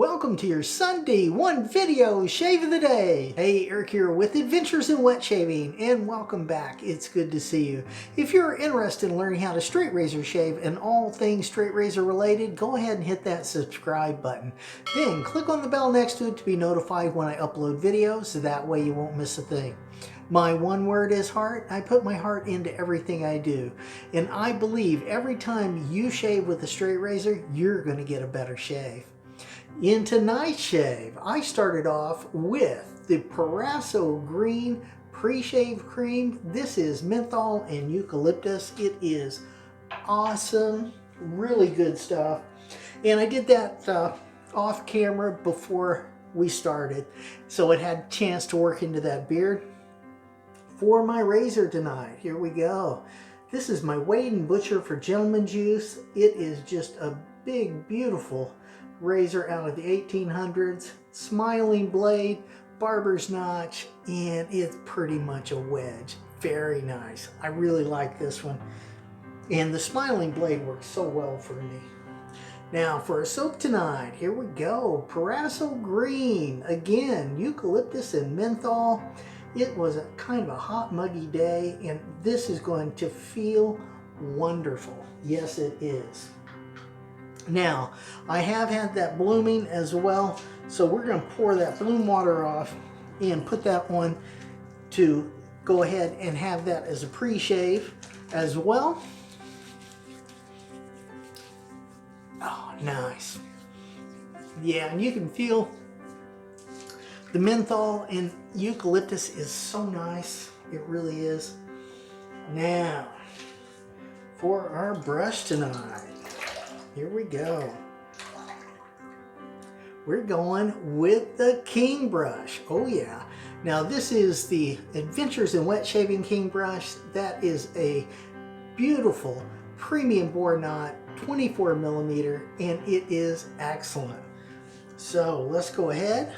Welcome to your Sunday one video shave of the day. Hey, Eric here with Adventures in Wet Shaving, and welcome back. It's good to see you. If you're interested in learning how to straight razor shave and all things straight razor related, go ahead and hit that subscribe button. Then click on the bell next to it to be notified when I upload videos, so that way you won't miss a thing. My one word is heart. I put my heart into everything I do. And I believe every time you shave with a straight razor, you're going to get a better shave. In tonight's shave, I started off with the Proraso Green Pre-Shave Cream. This is menthol and eucalyptus. It is awesome, really good stuff. And I did that off camera before we started, so it had a chance to work into that beard. For my razor tonight, here we go. This is my Wade & Butcher for Gentleman's Use. It is just a big, beautiful razor out of the 1800s, smiling blade, barber's notch, and it's pretty much a wedge. Very nice. I really like this one. And the smiling blade works so well for me. Now for a soap tonight, here we go. Proraso Green. Again, eucalyptus and menthol. It was a kind of a hot, muggy day, and this is going to feel wonderful. Yes, it is. Now, I have had that blooming as well, so we're going to pour that bloom water off and put that on to go ahead and have that as a pre-shave as well. Oh, nice. Yeah, and you can feel the menthol and eucalyptus is so nice. It really is. Now, for our brush tonight. Here we go. We're going with the King brush. Oh yeah. Now this is the Adventures in Wet Shaving King brush. That is a beautiful premium bore knot, 24 millimeter, and it is excellent. So let's go ahead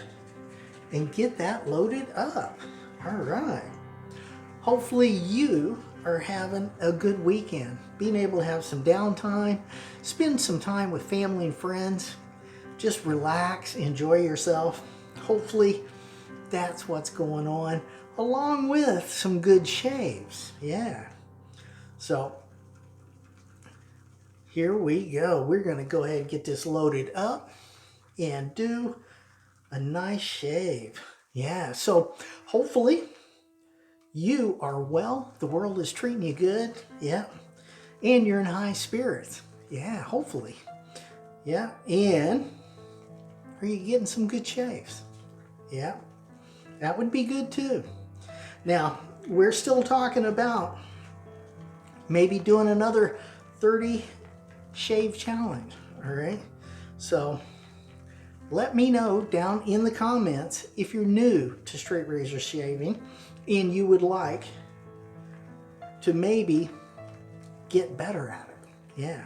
and get that loaded up. All right. Hopefully you are having a good weekend, being able to have some downtime, spend some time with family and friends, just relax, enjoy yourself. Hopefully that's what's going on, along with some good shaves. Yeah. So here we go. We're going to go ahead and get this loaded up and do a nice shave. Yeah. So hopefully you are well, the world is treating you good, yeah, and you're in high spirits, yeah, hopefully, yeah, and are you getting some good shaves? Yeah, that would be good too. Now, we're still talking about maybe doing another 30 shave challenge, all right? So let me know down in the comments if you're new to straight razor shaving and you would like to maybe get better at it. Yeah.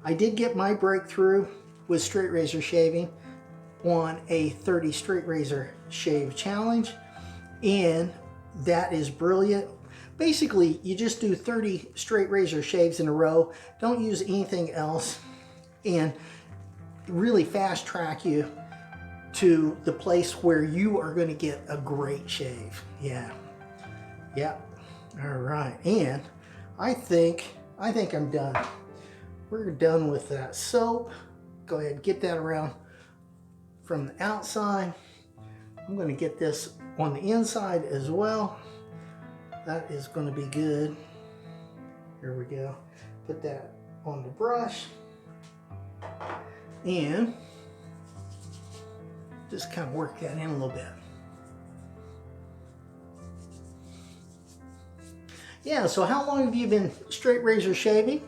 I did get my breakthrough with straight razor shaving on a 30 straight razor shave challenge, and that is brilliant. Basically, you just do 30 straight razor shaves in a row, don't use anything else, and really fast track you to the place where you are going to get a great shave. Yeah. Yep. All right. And I think I'm done. We're done with that soap. Go ahead and get that around from the outside. I'm going to get this on the inside as well. That is going to be good. Here we go. Put that on the brush. And just kind of work that in a little bit. Yeah, so how long have you been straight razor shaving?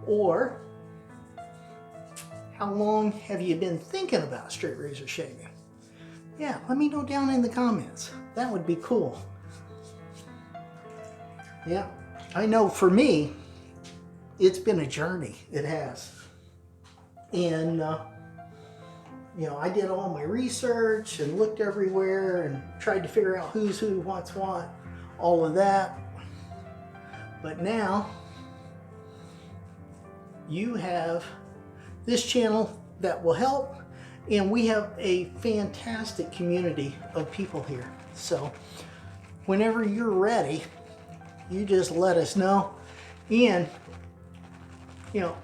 Or how long have you been thinking about straight razor shaving? Yeah, let me know down in the comments. That would be cool. Yeah, I know for me, it's been a journey. It has. And you know, I did all my research and looked everywhere and tried to figure out who's who, what's what, all of that. But now you have this channel that will help, And we have a fantastic community of people here. So whenever you're ready, you just let us know. And, you know,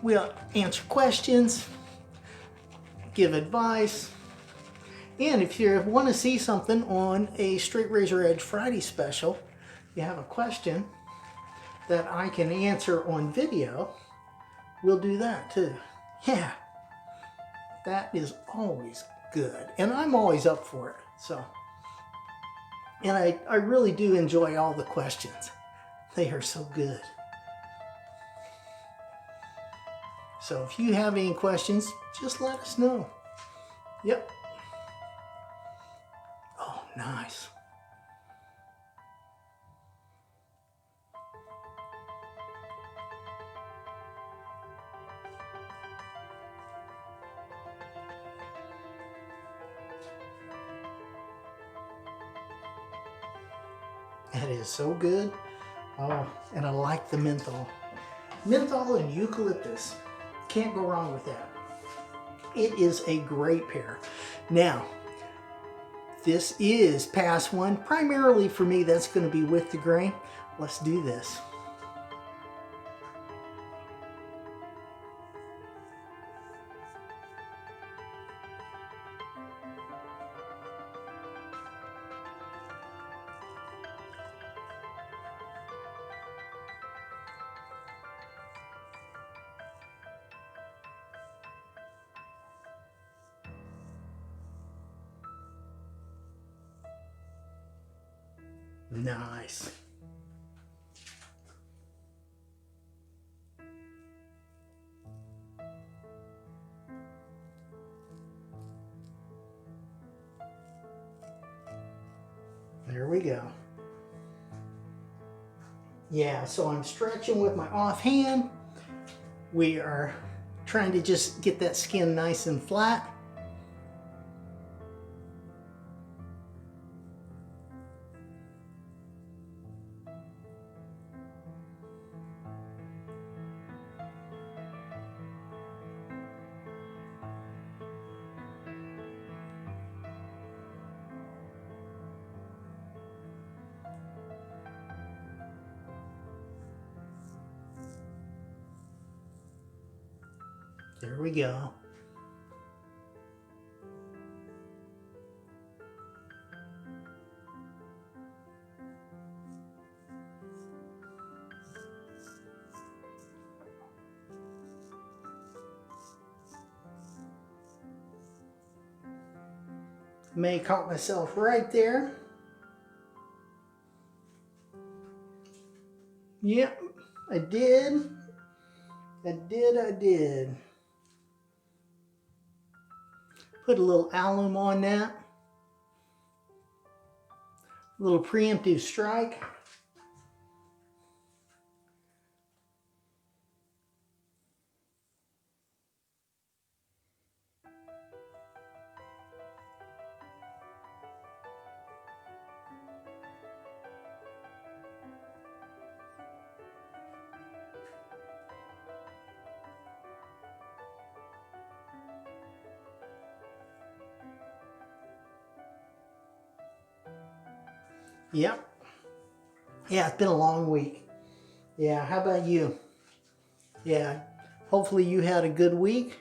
we'll answer questions, give advice. And if you want to see something on a Straight Razor Edge Friday special, you have a question that I can answer on video, we'll do that too. Yeah, that is always good. And I'm always up for it. So, and I really do enjoy all the questions. They are so good. So if you have any questions, just let us know. Yep. Oh, nice. That is so good. Oh, and I like the menthol. Menthol and eucalyptus. Can't go wrong with that. It is a great pair. Now, this is pass one. Primarily for me, that's going to be with the grain. Let's do this. Nice. There we go. Yeah, so I'm stretching with my offhand. We are trying to just get that skin nice and flat. There we go. May caught myself right there. Yep, I did. I did. Put a little alum on that. A little preemptive strike. Yep. Yeah, it's been a long week. Yeah, how about you? Yeah, hopefully you had a good week.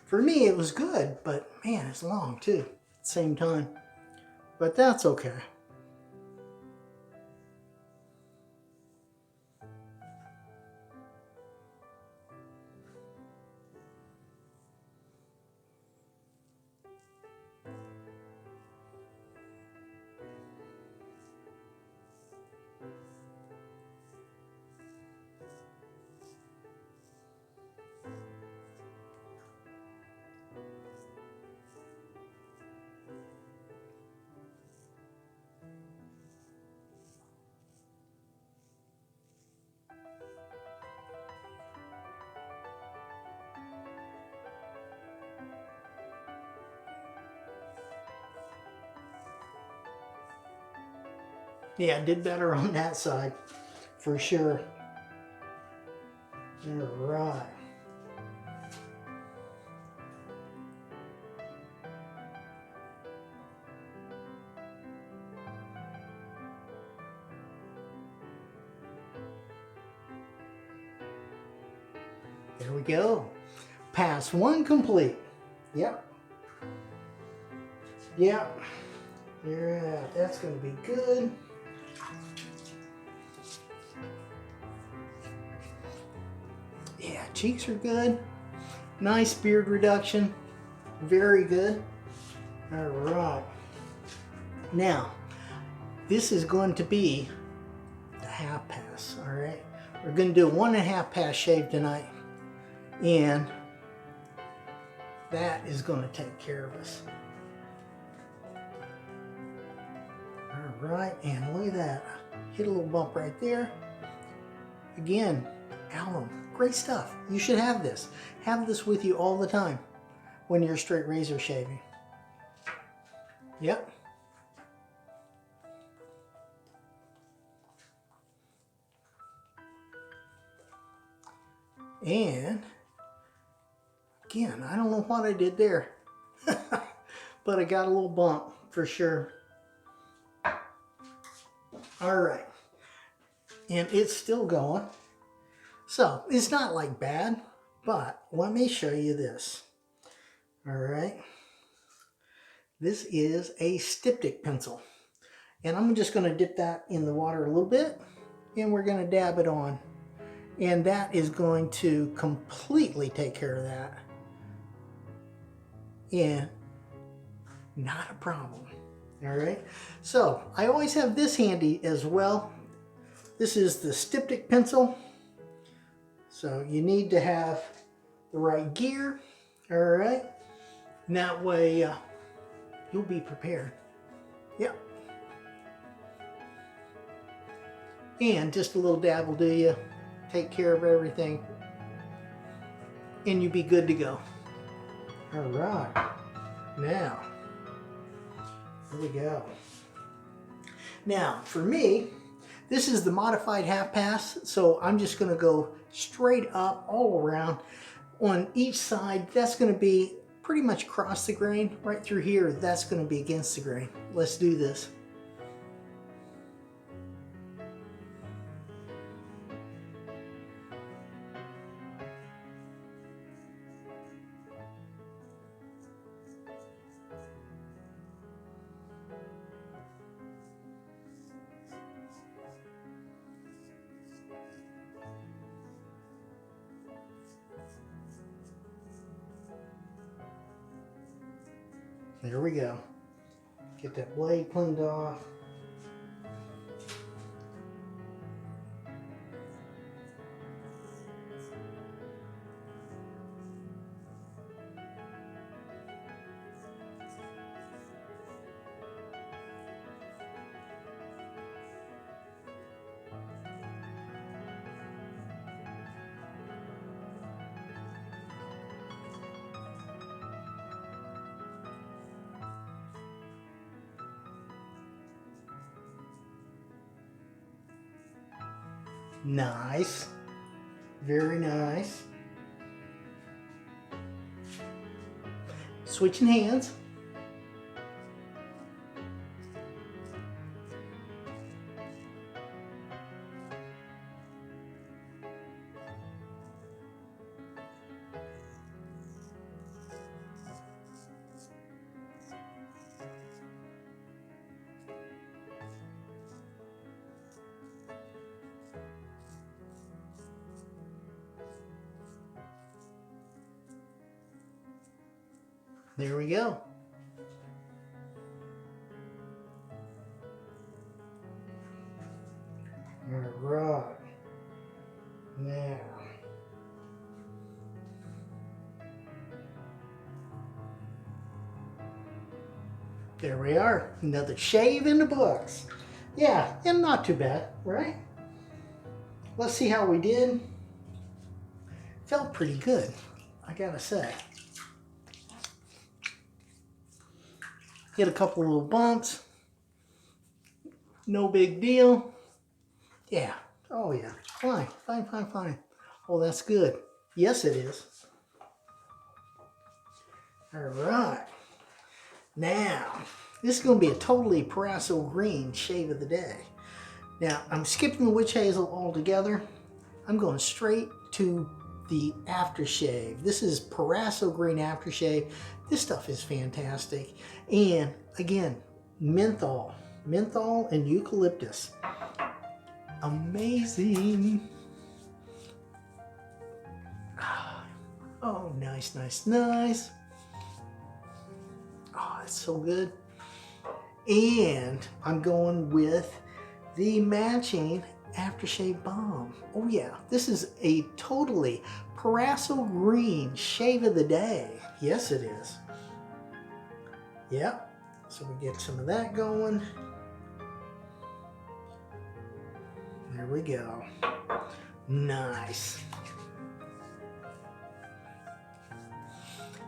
For me, it was good, but man, it's long too at the same time. But that's okay. Yeah, I did better on that side, for sure. All right. There we go. Pass 1 complete. Yep. Yep. Yeah, that's going to be good. Yeah, cheeks are good. Nice beard reduction. Very good. All right. Now, this is going to be the half pass, all right? We're going to do a 1.5 pass shave tonight, and that is going to take care of us. All right, and look at that. Hit a little bump right there. Again, alum, great stuff. You should have this. Have this with you all the time when you're straight razor shaving. Yep. And again, I don't know what I did there, but I got a little bump for sure. All right, and it's still going. So it's not like bad, but let me show you this. All right, this is a styptic pencil, and I'm just going to dip that in the water a little bit, and we're going to dab it on. And that is going to completely take care of that. Yeah, not a problem. All right. So I always have this handy as well. This is the styptic pencil. So you need to have the right gear. All right. And that way you'll be prepared. Yep. And just a little dab will do you. Take care of everything, and you'll be good to go. All right, now, here we go. Now, for me, this is the modified half pass, so I'm just gonna go straight up all around. On each side, that's gonna be pretty much across the grain. Right through here, that's gonna be against the grain. Let's do this. There we go. Get that blade cleaned off. Nice. Very nice. Switching hands. There we go. All right. Now. There we are. Another shave in the books. Yeah, and not too bad, right? Let's see how we did. Felt pretty good, I gotta say. Hit a couple little bumps. No big deal. Yeah. Oh yeah. Fine. Fine, fine, fine. Oh, that's good. Yes, it is. All right. Now, this is going to be a totally Proraso green shave of the day. Now, I'm skipping the witch hazel altogether. I'm going straight to the aftershave. This is Proraso green aftershave. This stuff is fantastic. And again, menthol and eucalyptus. Amazing. Oh, nice, nice, nice. Oh, that's so good. And I'm going with the matching aftershave balm. Oh yeah, this is a totally Proraso green shave of the day. Yes, it is. Yep. So we get some of that going. There we go. Nice.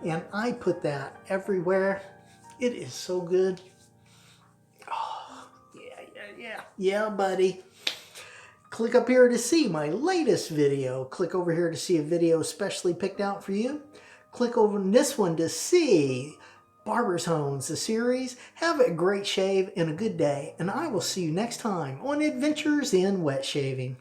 And I put that everywhere. It is so good. Oh, yeah, buddy. Click up here to see my latest video. Click over here to see a video specially picked out for you. Click over on this one to see Barbers Homes, the series. Have a great shave and a good day, and I will see you next time on Adventures in Wet Shaving.